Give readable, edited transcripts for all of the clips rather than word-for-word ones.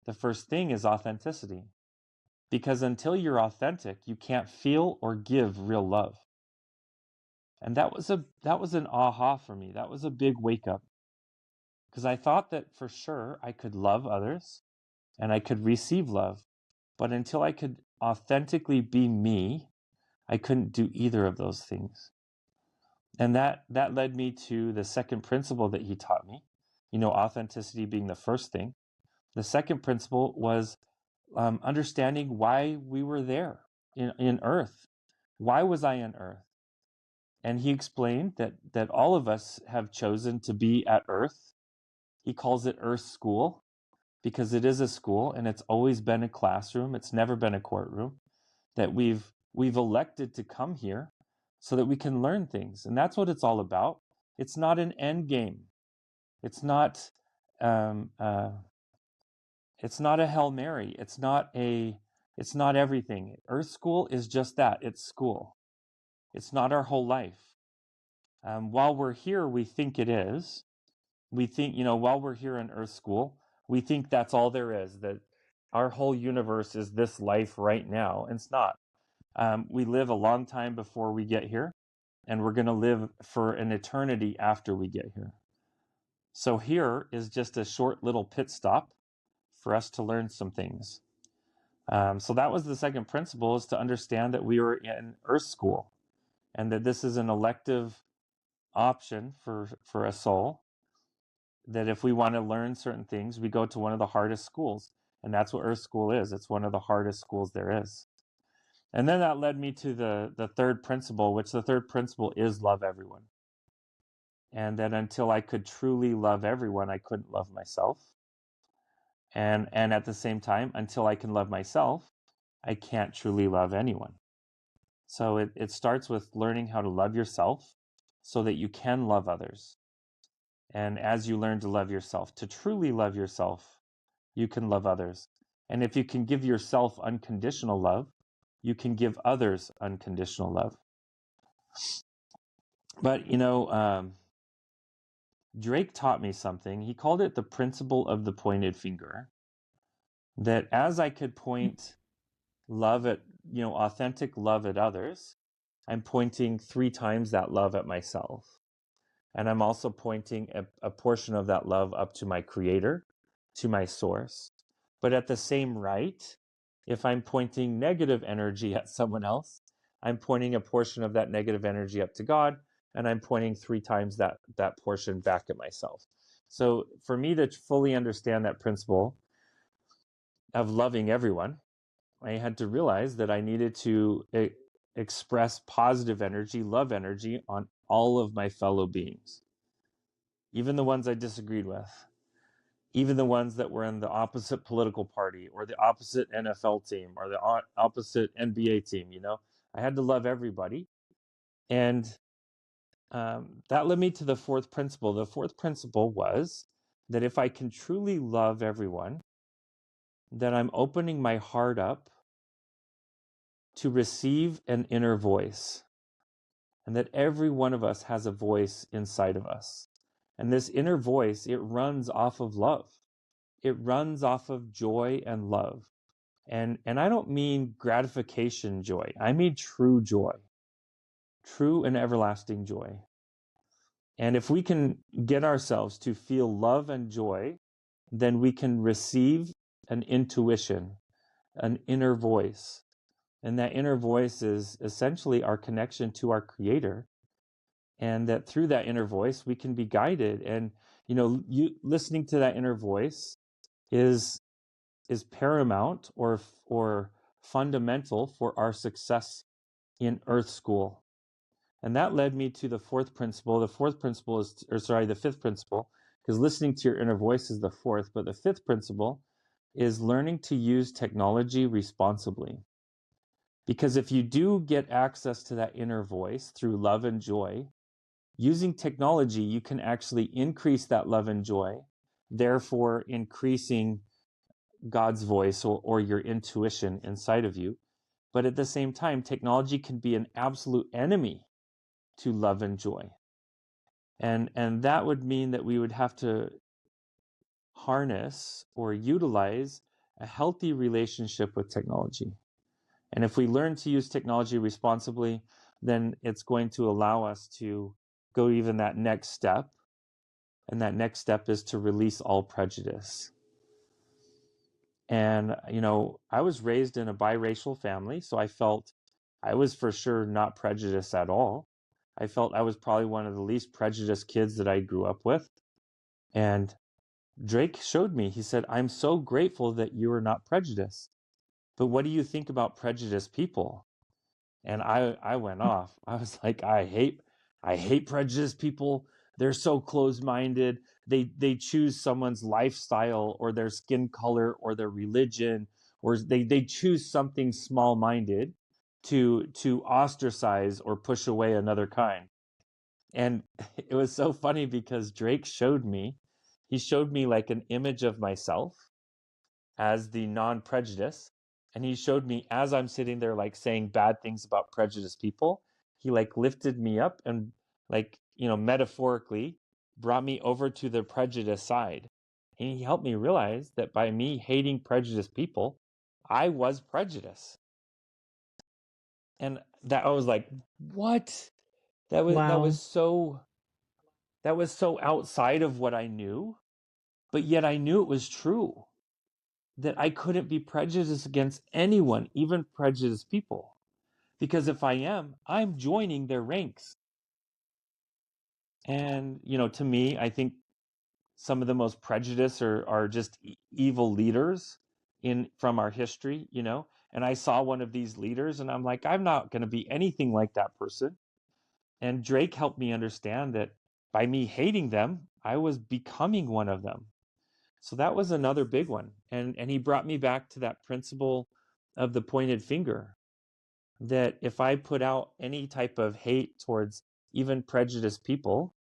the first thing is authenticity. Because until you're authentic, you can't feel or give real love. And that was an aha for me. That was a big wake up. Because I thought that for sure I could love others and I could receive love. But until I could authentically be me, I couldn't do either of those things. And that led me to the second principle that he taught me, authenticity being the first thing. The second principle was understanding why we were there in Earth. Why was I on Earth? And he explained that all of us have chosen to be at Earth. He calls it Earth School because it is a school and it's always been a classroom. It's never been a courtroom. That we've elected to come here so that we can learn things. And that's what it's all about. It's not an end game. It's not it's not a Hail Mary. It's not everything. Earth School is just that. It's school. It's not our whole life. While we're here, we think it is. We think, while we're here in Earth School, we think that's all there is, that our whole universe is this life right now. And it's not. We live a long time before we get here, and we're going to live for an eternity after we get here. So here is just a short little pit stop for us to learn some things. So that was the second principle, is to understand that we were in Earth School and that this is an elective option for a soul, that if we want to learn certain things, we go to one of the hardest schools. And that's what Earth School is. It's one of the hardest schools there is. And then that led me to the third principle, which the third principle is love everyone. And that until I could truly love everyone, I couldn't love myself. And at the same time, until I can love myself, I can't truly love anyone. So it starts with learning how to love yourself so that you can love others. And as you learn to love yourself, to truly love yourself, you can love others. And if you can give yourself unconditional love, you can give others unconditional love. But, Drake taught me something. He called it the principle of the pointed finger. That as I could point love at, authentic love at others, I'm pointing 3 times that love at myself. And I'm also pointing a portion of that love up to my creator, to my source. But at the same rate, if I'm pointing negative energy at someone else, I'm pointing a portion of that negative energy up to God, and I'm pointing 3 times that portion back at myself. So for me to fully understand that principle of loving everyone, I had to realize that I needed to express positive energy, love energy on all of my fellow beings, even the ones I disagreed with, even the ones that were in the opposite political party or the opposite NFL team or the opposite NBA team. I had to love everybody. And that led me to the fourth principle. The fourth principle was that if I can truly love everyone, then I'm opening my heart up to receive an inner voice, and that every one of us has a voice inside of us. And this inner voice, it runs off of love. It runs off of joy and love. And I don't mean gratification joy. I mean true joy, true and everlasting joy. And if we can get ourselves to feel love and joy, then we can receive an intuition, an inner voice. And that inner voice is essentially our connection to our Creator. And that through that inner voice, we can be guided. And, you listening to that inner voice is paramount or fundamental for our success in Earth School. And that led me to the fourth principle. The fifth principle, because listening to your inner voice is the fourth, but the fifth principle is learning to use technology responsibly. Because if you do get access to that inner voice through love and joy, using technology, you can actually increase that love and joy, therefore increasing God's voice or your intuition inside of you. But at the same time, technology can be an absolute enemy to love and joy. And that would mean that we would have to harness or utilize a healthy relationship with technology. And if we learn to use technology responsibly, then it's going to allow us to go even that next step. And that next step is to release all prejudice. And, I was raised in a biracial family, so I felt I was for sure not prejudiced at all. I felt I was probably one of the least prejudiced kids that I grew up with. And Drake showed me, he said, I'm so grateful that you are not prejudiced. But what do you think about prejudiced people? And I went off. I was like, I hate prejudiced people. They're so closed-minded. They choose someone's lifestyle or their skin color or their religion, or they choose something small-minded to ostracize or push away another kind. And it was so funny because Drake showed me, he showed me like an image of myself as the non-prejudice. And he showed me as I'm sitting there, like saying bad things about prejudiced people, he like lifted me up and like, metaphorically brought me over to the prejudice side. And he helped me realize that by me hating prejudiced people, I was prejudiced. And that I was like, what? That was that Wow. was so that was so outside of what I knew, but yet I knew it was true. That I couldn't be prejudiced against anyone, even prejudiced people. Because if I am, I'm joining their ranks. And, to me, I think some of the most prejudiced are just evil leaders from our history. And I saw one of these leaders and I'm like, I'm not going to be anything like that person. And Drake helped me understand that by me hating them, I was becoming one of them. So that was another big one. And he brought me back to that principle of the pointed finger, that if I put out any type of hate towards even prejudiced people,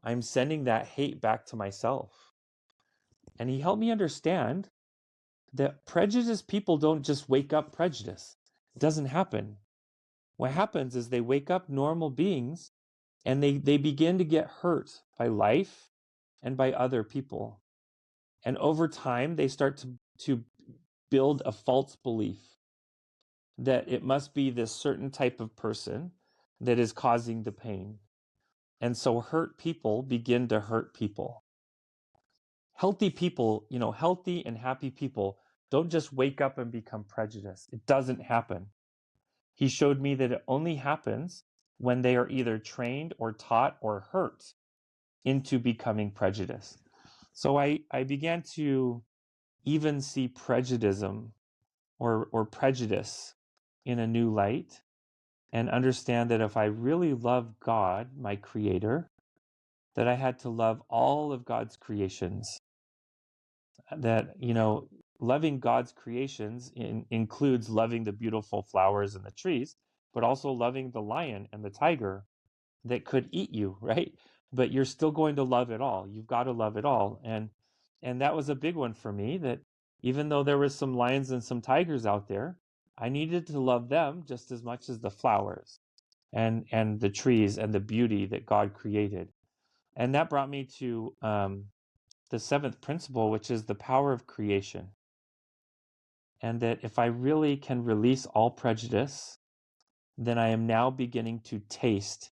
I'm sending that hate back to myself. And he helped me understand that prejudiced people don't just wake up prejudice. It doesn't happen. What happens is they wake up normal beings and they begin to get hurt by life and by other people. And over time, they start to build a false belief that it must be this certain type of person that is causing the pain. And so hurt people begin to hurt people. Healthy people, healthy and happy people don't just wake up and become prejudiced. It doesn't happen. He showed me that it only happens when they are either trained or taught or hurt into becoming prejudiced. So I began to even see prejudice or prejudice in a new light, and understand that if I really love God, my creator, that I had to love all of God's creations. That, loving God's creations includes loving the beautiful flowers and the trees, but also loving the lion and the tiger that could eat you, right? But you're still going to love it all. You've got to love it all. And that was a big one for me, that even though there was some lions and some tigers out there, I needed to love them just as much as the flowers and the trees and the beauty that God created. And that brought me to the seventh principle, which is the power of creation. And that if I really can release all prejudice, then I am now beginning to taste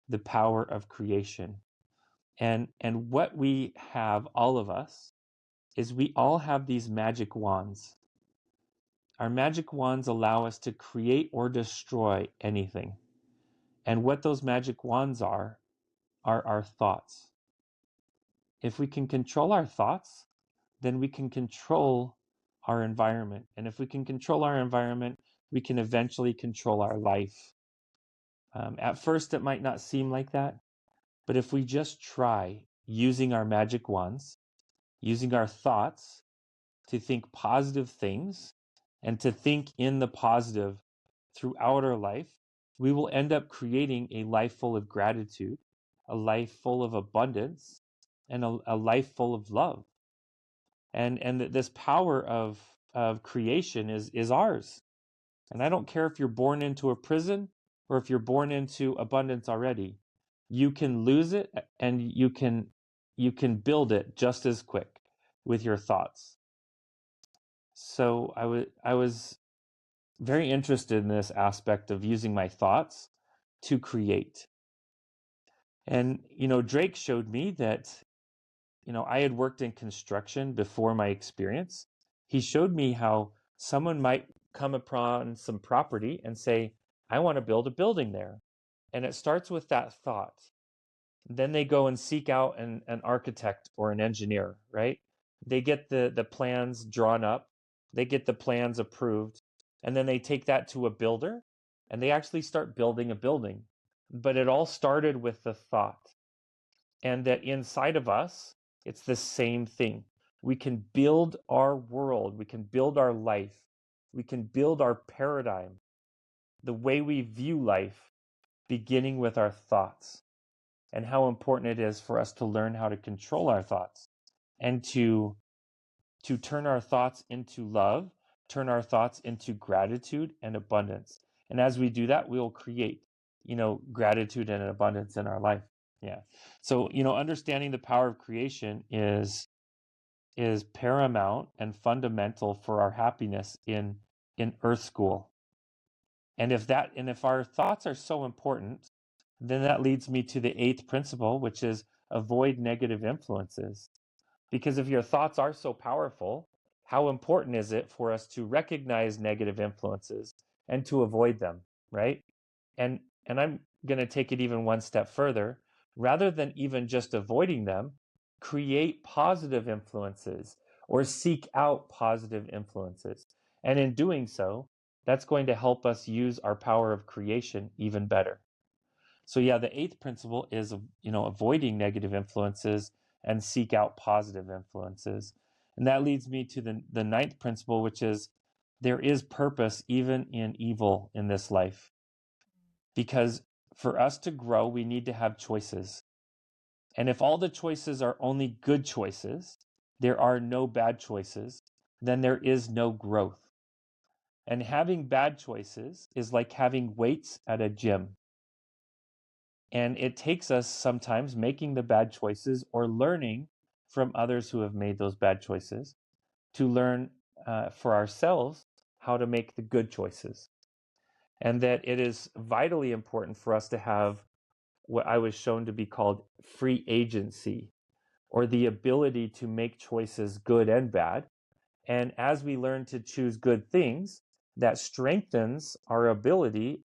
the power of creation. And what we have, all of us, is we all have these magic wands. Our magic wands allow us to create or destroy anything. And what those magic wands are our thoughts. If we can control our thoughts, then we can control our environment. And if we can control our environment, we can eventually control our life. At first, it might not seem like that, but if we just try using our magic wands, using our thoughts to think positive things and to think in the positive throughout our life, we will end up creating a life full of gratitude, a life full of abundance, and a life full of love. And this power of creation is ours. And I don't care if you're born into a prison or if you're born into abundance already. You can lose it, and you can build it just as quick with your thoughts. So I was very interested in this aspect of using my thoughts to create. And, Drake showed me that, I had worked in construction before my experience. He showed me how someone might come upon some property and say, I want to build a building there. And it starts with that thought. Then they go and seek out an architect or an engineer, right? They get the plans drawn up, they get the plans approved, and then they take that to a builder and they actually start building a building. But it all started with the thought. And that inside of us, it's the same thing. We can build our world, we can build our life, we can build our paradigm, the way we view life, beginning with our thoughts, and how important it is for us to learn how to control our thoughts and to turn our thoughts into love, turn our thoughts into gratitude and abundance. And as we do that, we'll create, gratitude and abundance in our life. Yeah. So, understanding the power of creation is paramount and fundamental for our happiness in Earth School. And if our thoughts are so important, then that leads me to the eighth principle, which is avoid negative influences. Because if your thoughts are so powerful, how important is it for us to recognize negative influences and to avoid them, right? And I'm going to take it even one step further. Rather than even just avoiding them, create positive influences or seek out positive influences. And in doing so, that's going to help us use our power of creation even better. So yeah, the eighth principle is, avoiding negative influences and seek out positive influences. And that leads me to the ninth principle, which is there is purpose even in evil in this life. Because for us to grow, we need to have choices. And if all the choices are only good choices, there are no bad choices, then there is no growth. And having bad choices is like having weights at a gym. And it takes us sometimes making the bad choices or learning from others who have made those bad choices to learn for ourselves how to make the good choices. And that it is vitally important for us to have what I was shown to be called free agency, or the ability to make choices good and bad. And as we learn to choose good things, that strengthens our ability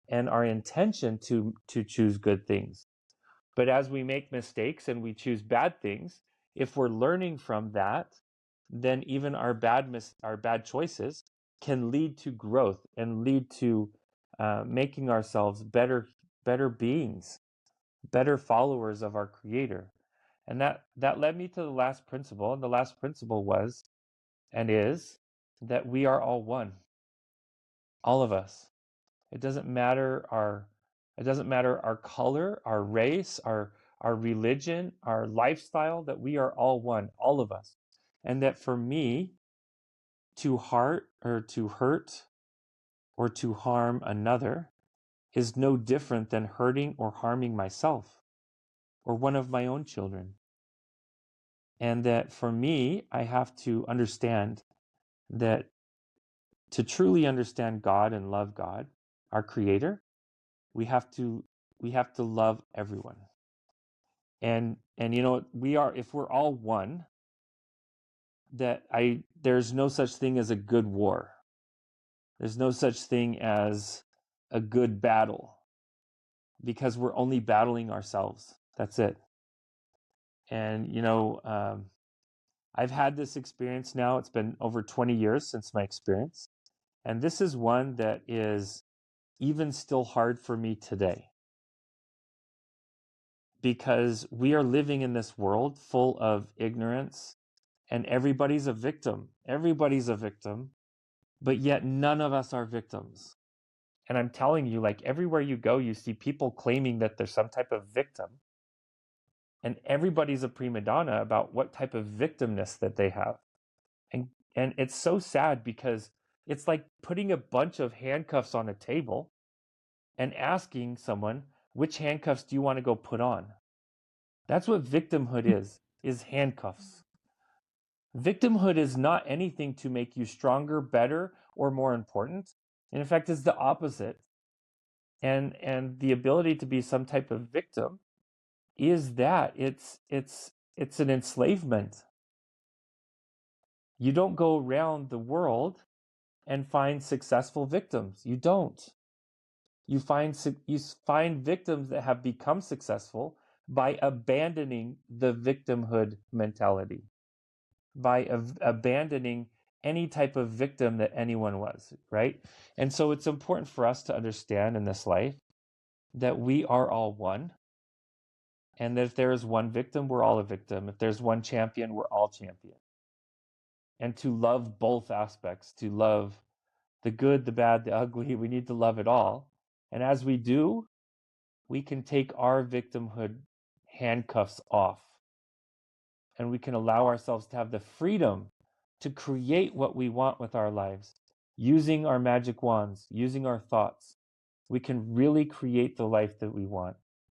and our intention to choose good things. But as we make mistakes and we choose bad things, if we're learning from that, then even our bad choices can lead to growth and lead to making ourselves better beings, better followers of our Creator. And that led me to the last principle. And the last principle was and is that we are all one, all of us. It doesn't matter our color, our race, our religion, our lifestyle, that we are all one, all of us. And that for me to hurt or to harm another is no different than hurting or harming myself or one of my own children. And that for me, I have to understand that to truly understand God and love God, our Creator, we have to love everyone. And if we're all one, there's no such thing as a good war. There's no such thing as a good battle, because we're only battling ourselves. That's it. And I've had this experience now. It's been over 20 years since my experience. And this is one that is even still hard for me today, because we are living in this world full of ignorance and everybody's a victim. Everybody's a victim, but yet none of us are victims. And I'm telling you, like, everywhere you go, you see people claiming that they're some type of victim. And everybody's a prima donna about what type of victimness that they have. And it's so sad, because it's like putting a bunch of handcuffs on a table and asking someone, which handcuffs do you want to go put on? That's what victimhood is handcuffs. Victimhood is not anything to make you stronger, better, or more important. And in fact, it's the opposite. And the ability to be some type of victim is that it's an enslavement. You don't go around the world and find successful victims. You don't. You find victims that have become successful by abandoning the victimhood mentality, by abandoning any type of victim that anyone was, right? And so it's important for us to understand in this life that we are all one, and that if there is one victim, we're all a victim. If there's one champion, we're all champion. And to love both aspects, to love the good, the bad, the ugly, we need to love it all. And as we do, we can take our victimhood handcuffs off, and we can allow ourselves to have the freedom to create what we want with our lives using our magic wands, using our thoughts. We can really create the life that we want.